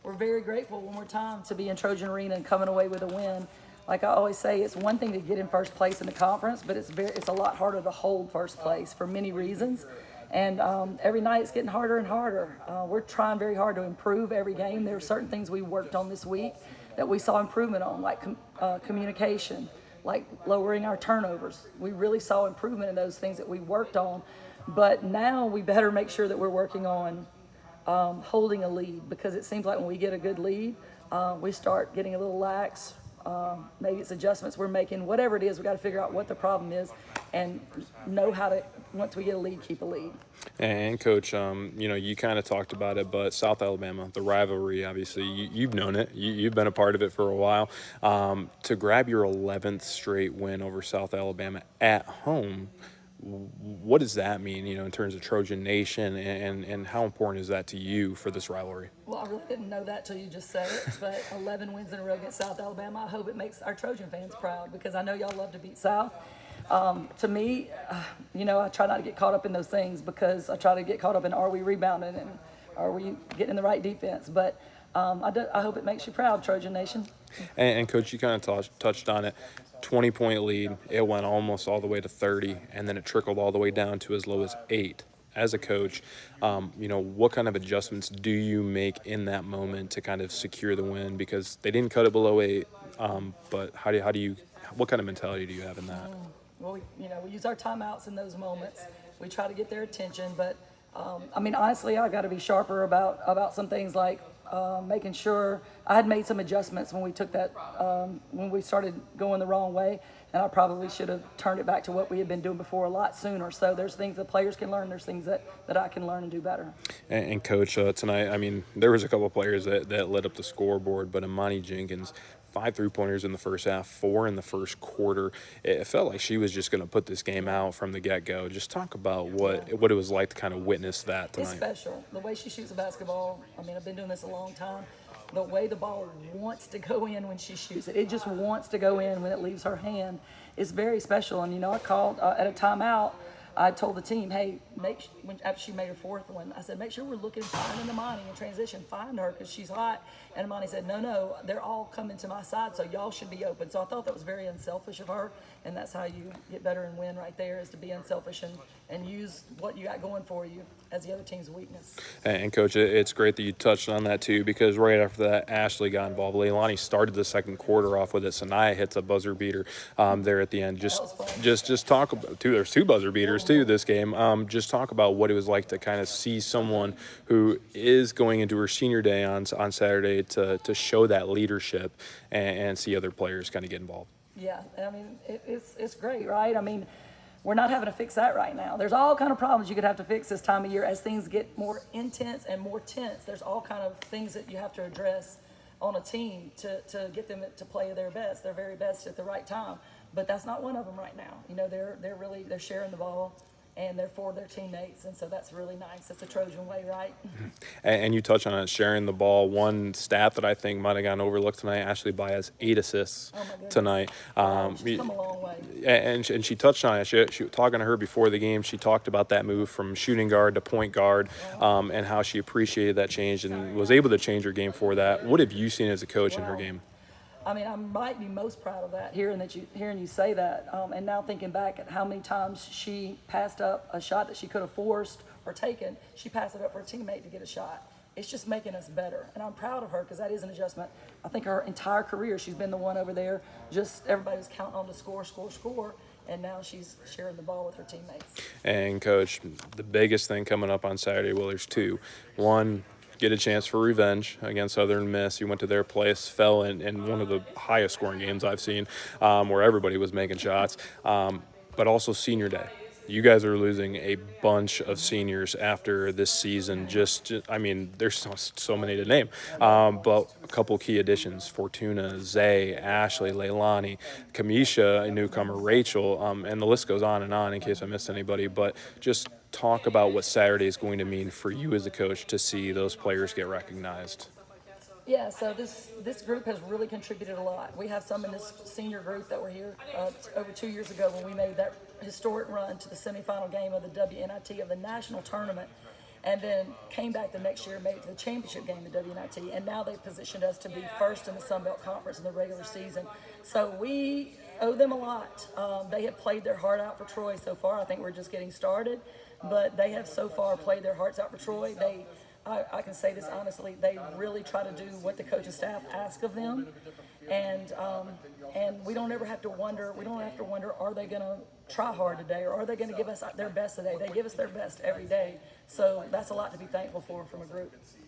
we're very grateful one more time to be in Trojan Arena and coming away with a win. Like I always say, it's one thing to get in first place in the conference, but it's a lot harder to hold first place for many reasons. And every night it's getting harder and harder. We're trying very hard to improve every game. There are certain things we worked on this week that we saw improvement on, like communication, like lowering our turnovers. We really saw improvement in those things that we worked on. But now we better make sure that we're working on holding a lead, because it seems like when we get a good lead, we start getting a little lax. Maybe it's adjustments we're making, whatever it is, we got to figure out what the problem is and know how to, once we get a lead, keep a lead. And Coach, you kind of talked about it, but South Alabama, the rivalry, obviously, you've known it. You've been a part of it for a while. To grab your 11th straight win over South Alabama at home, what does that mean, in terms of Trojan Nation, and how important is that to you for this rivalry? Well, I really didn't know that till you just said it, but 11 wins in a row against South Alabama. I hope it makes our Trojan fans proud, because I know y'all love to beat South. To me, I try not to get caught up in those things, because I try to get caught up in, are we rebounding and are we getting the right defense? But I hope it makes you proud, Trojan Nation. And Coach, you kind of touched on it. 20-point lead, it went almost all the way to 30, and then it trickled all the way down to as low as 8. As a coach, what kind of adjustments do you make in that moment to kind of secure the win? Because they didn't cut it below 8, but what kind of mentality do you have in that? Well, we use our timeouts in those moments. We try to get their attention, but honestly, I got to be sharper about some things, like making sure I had made some adjustments when we took that when we started going the wrong way, and I probably should have turned it back to what we had been doing before a lot sooner. So there's things that players can learn. There's things that I can learn and do better. And Coach, tonight, there was a couple of players that lit up the scoreboard, but Imani Jenkins, 5 3-pointers in the first half, 4 in the first quarter. It felt like she was just going to put this game out from the get-go. Just talk about what it was like to kind of witness that tonight. It's special. The way she shoots a basketball, I've been doing this a long time. The way the ball wants to go in when she shoots it, it just wants to go in when it leaves her hand. It's very special. And, I called at a timeout. I told the team, hey, after she made her 4th one, I said, make sure we're looking, finding Imani in transition, find her, because she's hot. And Imani said, no, they're all coming to my side, so y'all should be open. So I thought that was very unselfish of her, and that's how you get better and win right there, is to be unselfish and use what you got going for you as the other team's weakness. And Coach, it's great that you touched on that too, because right after that, Ashley got involved. Leilani started the second quarter off with it. Sanaya hits a buzzer beater there at the end. Just talk about there's 2 buzzer beaters too this game. Just talk about what it was like to kind of see someone who is going into her senior day on Saturday to show that leadership and see other players kind of get involved. Yeah, it's great, right? We're not having to fix that right now. There's all kind of problems you could have to fix this time of year as things get more intense and more tense. There's all kind of things that you have to address on a team to get them to play their very best at the right time. But that's not one of them right now. They're sharing the ball, and they're for their teammates, and so that's really nice. It's a Trojan way, right? And you touch on it, sharing the ball. One stat that I think might have gotten overlooked tonight, Ashley Baez, 8 assists tonight. She's come a long way. And she touched on it. She talking to her before the game, she talked about that move from shooting guard to point guard, and how she appreciated that change and was able to change her game for that. What have you seen as a coach in her game? I might be most proud of that, hearing you say that, and now thinking back at how many times she passed up a shot that she could have forced or taken. She passed it up for a teammate to get a shot. It's just making us better, and I'm proud of her, because that is an adjustment. I think her entire career she's been the one over there, just everybody was counting on to score, and now she's sharing the ball with her teammates. And Coach, the biggest thing coming up on Saturday, well, there's 2. One, get a chance for revenge against Southern Miss. You went to their place, fell in one of the highest scoring games I've seen, where everybody was making shots, but also senior day. You guys are losing a bunch of seniors after this season. There's so many to name, but a couple key additions: Fortuna, Zay, Ashley, Leilani, Kamisha, a newcomer, Rachel, and the list goes on in case I missed anybody. But just talk about what Saturday is going to mean for you as a coach to see those players get recognized. Yeah, so this group has really contributed a lot. We have some in this senior group that were here over 2 years ago when we made that historic run to the semifinal game of the WNIT of the national tournament. and then came back the next year and made it to the championship game in WNIT, and now they positioned us to be first in the Sun Belt Conference in the regular season. So we owe them a lot. They have played their heart out for Troy so far. I think we're just getting started, but they have so far played their hearts out for Troy. I can say this honestly, they really try to do what the coaching staff asks of them, and we don't ever have to wonder. We don't have to wonder, are they going to try hard today, or are they going to give us their best today? They give us their best every day, so that's a lot to be thankful for from a group.